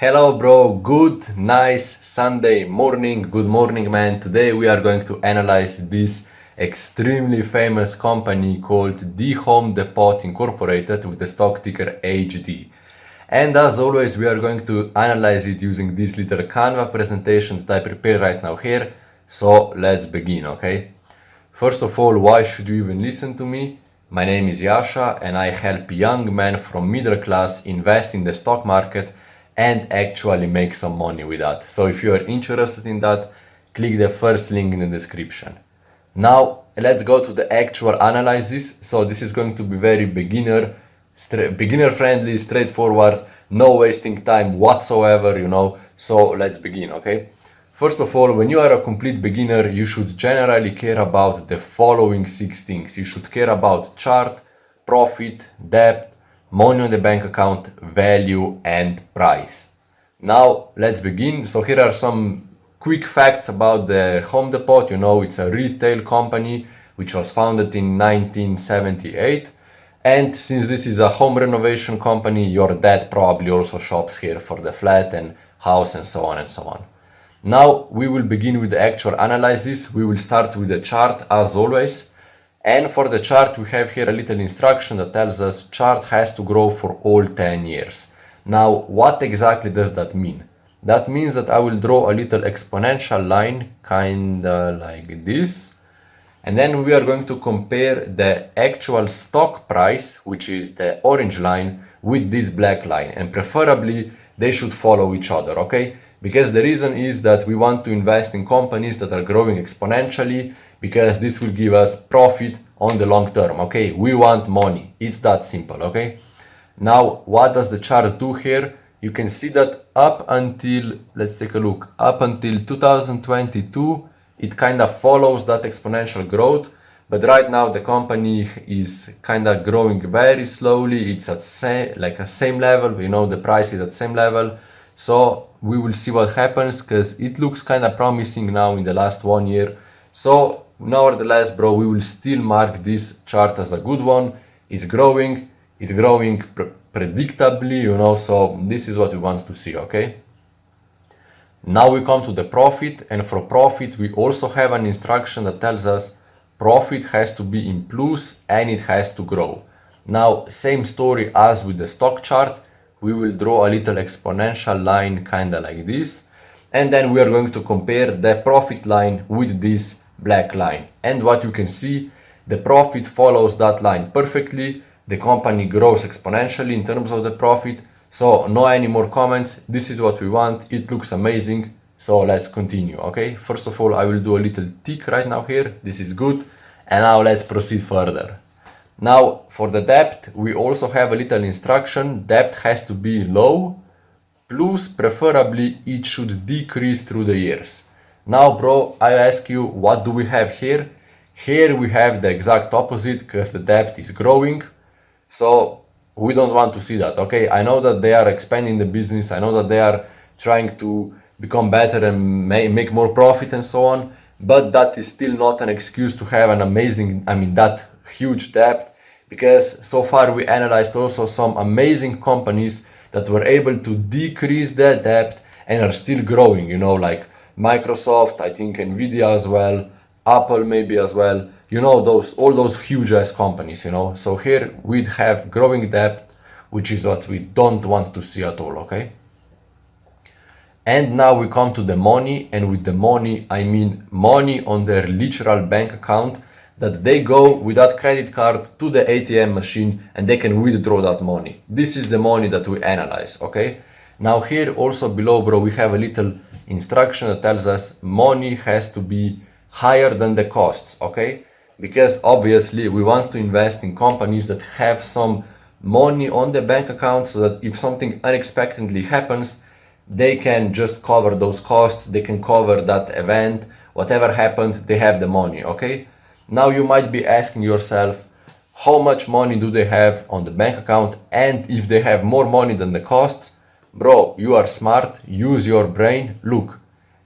Hello, bro. Good, nice Sunday morning. Good morning, man. Today we are going to analyze this extremely famous company called The Home Depot Incorporated with the stock ticker HD. And as always, we are going to analyze it using this little Canva presentation that I prepared right now here. So let's begin, okay? First of all, why should you even listen to me? My name is Yasha and I help young men from middle class invest in the stock market and actually make some money with that. So if you are interested in that, click the first link in the description. Now let's go to the actual analysis. So this is going to be very beginner friendly, straightforward, no wasting time whatsoever. So let's begin, okay? First of all, when you are a complete beginner, you should generally care about the following 6 things. You should care about chart, profit, debt, money on the bank account, value, and price. Now let's begin. So here are some quick facts about the Home Depot. It's a retail company which was founded in 1978. And since this is a home renovation company, your dad probably also shops here for the flat and house and so on and so on. Now we will begin with the actual analysis. We will start with the chart as always. And for the chart, we have here a little instruction that tells us chart has to grow for all 10 years. Now, what exactly does that mean? That means that I will draw a little exponential line, kinda like this. And then we are going to compare the actual stock price, which is the orange line, with this black line. And preferably, they should follow each other, okay? Because the reason is that we want to invest in companies that are growing exponentially, because this will give us profit on the long term, okay? We want money. It's that simple, okay? Now, what does the chart do here? You can see that up until, let's take a look, up until 2022, it kind of follows that exponential growth. But right now the company is kind of growing very slowly. It's at a same level, the price is at same level. So we will see what happens because it looks kind of promising now in the last 1 year. So nevertheless, bro, we will still mark this chart as a good one. It's growing predictably, so this is what we want to see, okay? Now we come to the profit, and for profit we also have an instruction that tells us profit has to be in plus and it has to grow. Now, same story as with the stock chart. We will draw a little exponential line kinda like this, and then we are going to compare the profit line with this black line. And what you can see, the profit follows that line perfectly. The company grows exponentially in terms of the profit. So no any more comments. This is what we want. It looks amazing. So let's continue, okay? First of all, I will do a little tick right now here. This is good. And now let's proceed further. Now for the debt, we also have a little instruction. Debt has to be low, plus preferably it should decrease through the years. Now, bro, I ask you, what do we have here? Here we have the exact opposite because the debt is growing. So we don't want to see that, okay? I know that they are expanding the business. I know that they are trying to become better and make more profit and so on. But that is still not an excuse to have an amazing, that huge debt, because so far we analyzed also some amazing companies that were able to decrease their debt and are still growing, like Microsoft, I think Nvidia as well, Apple maybe as well, all those huge ass companies, So here we'd have growing debt, which is what we don't want to see at all, okay? And now we come to the money, and with the money, I mean money on their literal bank account, that they go with that credit card to the ATM machine and they can withdraw that money. This is the money that we analyze, okay? Now here also below, bro, we have a little instruction that tells us money has to be higher than the costs, okay? Because obviously we want to invest in companies that have some money on the bank account so that if something unexpectedly happens, they can just cover those costs, they can cover that event, whatever happened, they have the money, okay? Now you might be asking yourself, how much money do they have on the bank account, and if they have more money than the costs? Bro, you are smart, use your brain. Look,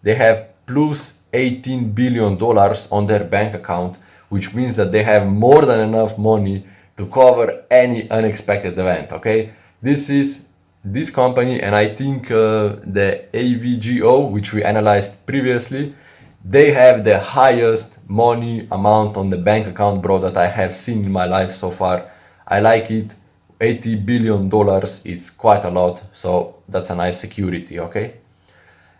they have plus $18 billion on their bank account, which means that they have more than enough money to cover any unexpected event, okay? This is this company, and I think the AVGO, which we analyzed previously, they have the highest money amount on the bank account, bro, that I have seen in my life so far. I like it. $80 billion is quite a lot, so that's a nice security, okay?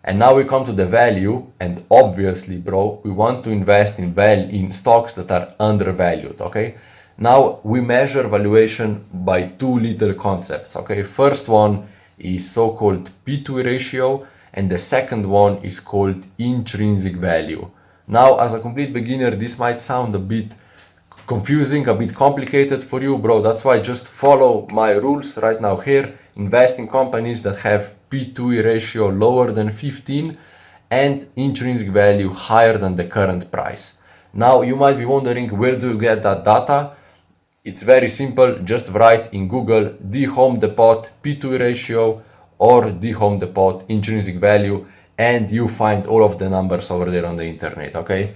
And now we come to the value, and obviously, bro, we want to invest in stocks that are undervalued, okay? Now we measure valuation by two little concepts, okay? First one is so-called P/E ratio, and the second one is called intrinsic value. Now, as a complete beginner, this might sound a bit confusing, a bit complicated for you, bro. That's why just follow my rules right now here. Invest in companies that have P/E ratio lower than 15 and intrinsic value higher than the current price. Now, you might be wondering, where do you get that data? It's very simple. Just write in Google The Home Depot P/E ratio or The Home Depot intrinsic value, and you find all of the numbers over there on the internet, okay?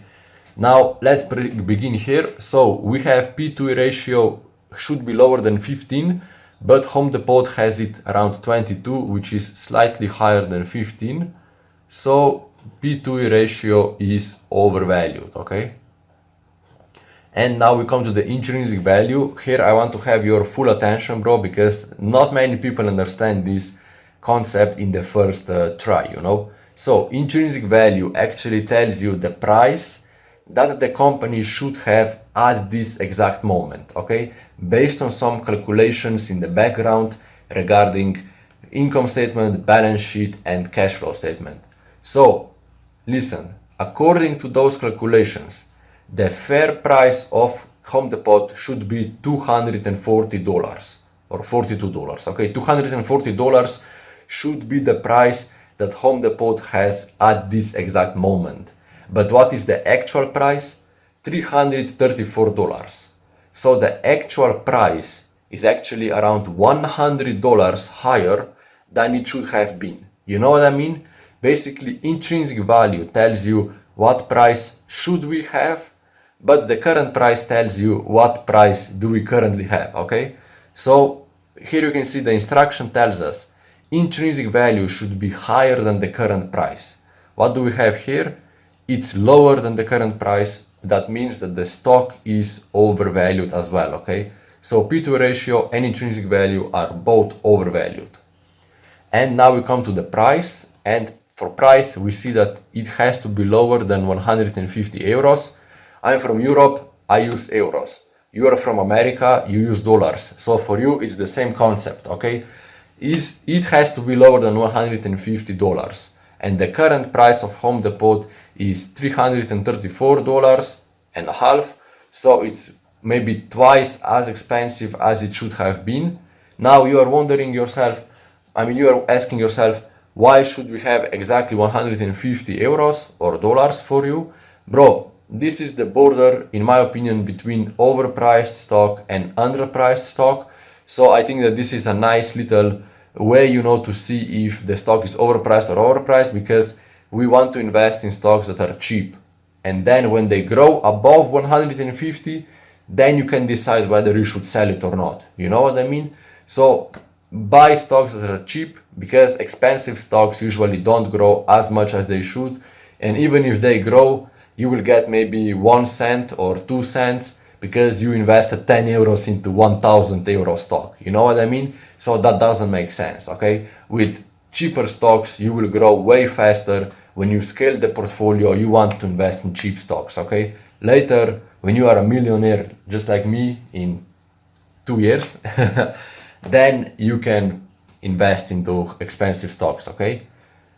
Now let's begin here. So we have P/E ratio should be lower than 15, but Home Depot has it around 22, which is slightly higher than 15. So P/E ratio is overvalued, okay? And now we come to the intrinsic value. Here I want to have your full attention, bro, because not many people understand this concept in the first try, you know? So intrinsic value actually tells you the price that the company should have at this exact moment, okay? Based on some calculations in the background regarding income statement, balance sheet, and cash flow statement. So listen, according to those calculations, the fair price of Home Depot should be $240 or $42, okay? $240 should be the price that Home Depot has at this exact moment. But what is the actual price? $334. So the actual price is actually around $100 higher than it should have been. You know what I mean? Basically, intrinsic value tells you what price should we have, but the current price tells you what price do we currently have, okay? So here you can see the instruction tells us intrinsic value should be higher than the current price. What do we have here? It's lower than the current price. That means that the stock is overvalued as well, okay? So P/E ratio and intrinsic value are both overvalued. And now we come to the price, and for price we see that it has to be lower than 150 euros. I'm from Europe, I use euros. You are from America, you use dollars. So for you it's the same concept, okay? It has to be lower than $150. And the current price of Home Depot is $334.50. So it's maybe twice as expensive as it should have been. Now you are wondering yourself, you are asking yourself, why should we have exactly 150 euros or dollars for you? Bro, this is the border, in my opinion, between overpriced stock and underpriced stock. So I think that this is a nice little way, you know, to see if the stock is overpriced or overpriced, because we want to invest in stocks that are cheap. And then when they grow above 150, then you can decide whether you should sell it or not. You know what I mean? So buy stocks that are cheap, because expensive stocks usually don't grow as much as they should. And even if they grow, you will get maybe 1 cent or 2 cents because you invested 10 euros into 1000 euro stock. You know what I mean? So that doesn't make sense, okay? With cheaper stocks, you will grow way faster. When you scale the portfolio, you want to invest in cheap stocks, okay? Later, when you are a millionaire, just like me, in 2 years, then you can invest into expensive stocks, okay?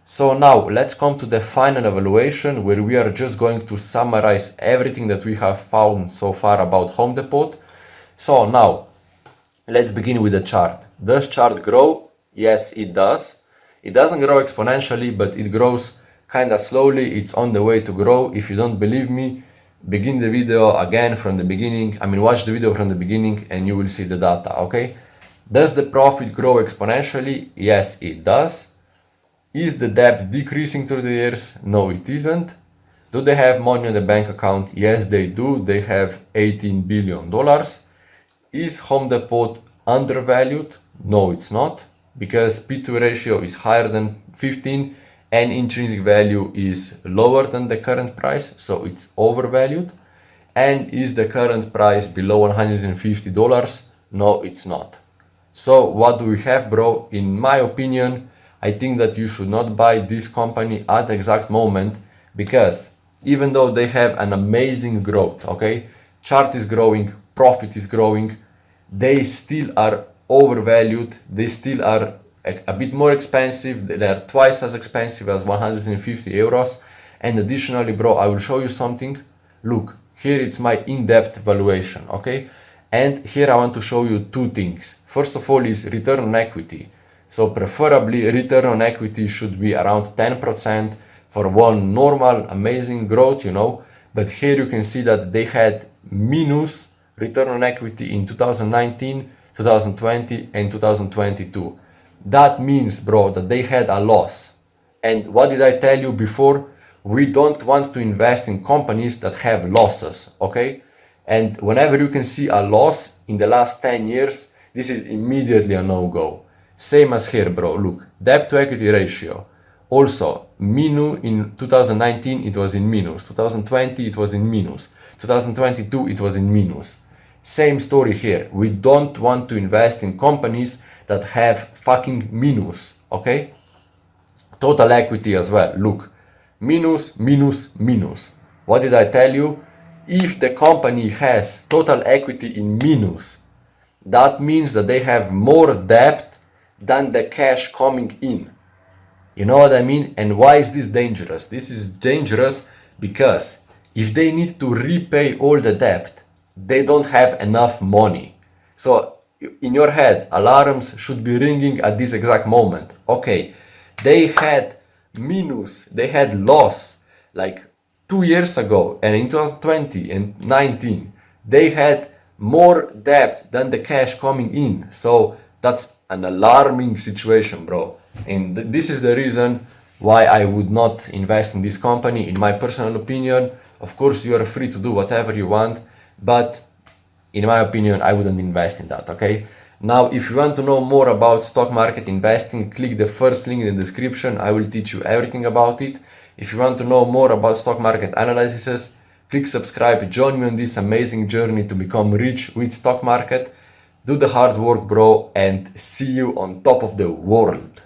So now let's come to the final evaluation, where we are just going to summarize everything that we have found so far about Home Depot. So now let's begin with the chart. Does chart grow? Yes, it does. It doesn't grow exponentially, but it grows kind of slowly. It's on the way to grow. If you don't believe me, begin the video again from the beginning. Watch the video from the beginning and you will see the data, okay? Does the profit grow exponentially? Yes, it does. Is the debt decreasing through the years? No, it isn't. Do they have money on the bank account? Yes, they do. They have $18 billion. Is Home Depot undervalued? No, it's not. because P/E ratio is higher than 15 and intrinsic value is lower than the current price, so it's overvalued. And is the current price below $150? No, it's not. So what do we have, bro? In my opinion, I think that you should not buy this company at the exact moment, because even though they have an amazing growth, okay, chart is growing, profit is growing, they still are overvalued, they still are a bit more expensive, they are twice as expensive as 150 euros. And additionally, bro, I will show you something. Look, here it's my in-depth valuation, okay? And here I want to show you two things. First of all is return on equity. So preferably return on equity should be around 10% for one normal, amazing growth, you know. But here you can see that they had minus return on equity in 2019, 2020 and 2022. That means, bro, that they had a loss. And what did I tell you before? We don't want to invest in companies that have losses, okay? And whenever you can see a loss in the last 10 years, this is immediately a no-go. Same as here, bro. Look, debt to equity ratio. Also, minus in 2019, it was in minus. 2020, it was in minus. 2022, it was in minus. Same story here. We don't want to invest in companies that have fucking minus, okay? Total equity as well. Look, minus, minus, minus. What did I tell you? If the company has total equity in minus, that means that they have more debt than the cash coming in. You know what I mean? And why is this dangerous? This is dangerous because if they need to repay all the debt, they don't have enough money. So in your head, alarms should be ringing at this exact moment. Okay, they had minus, they had loss like 2 years ago, and in 2020 and 19 they had more debt than the cash coming in. So that's an alarming situation, bro. And this is the reason why I would not invest in this company, in my personal opinion. Of course, you are free to do whatever you want, but in my opinion, I wouldn't invest in that, okay? Now, if you want to know more about stock market investing, click the first link in the description. I will teach you everything about it. If you want to know more about stock market analysis, click subscribe, join me on this amazing journey to become rich with stock market. Do the hard work, bro, and see you on top of the world.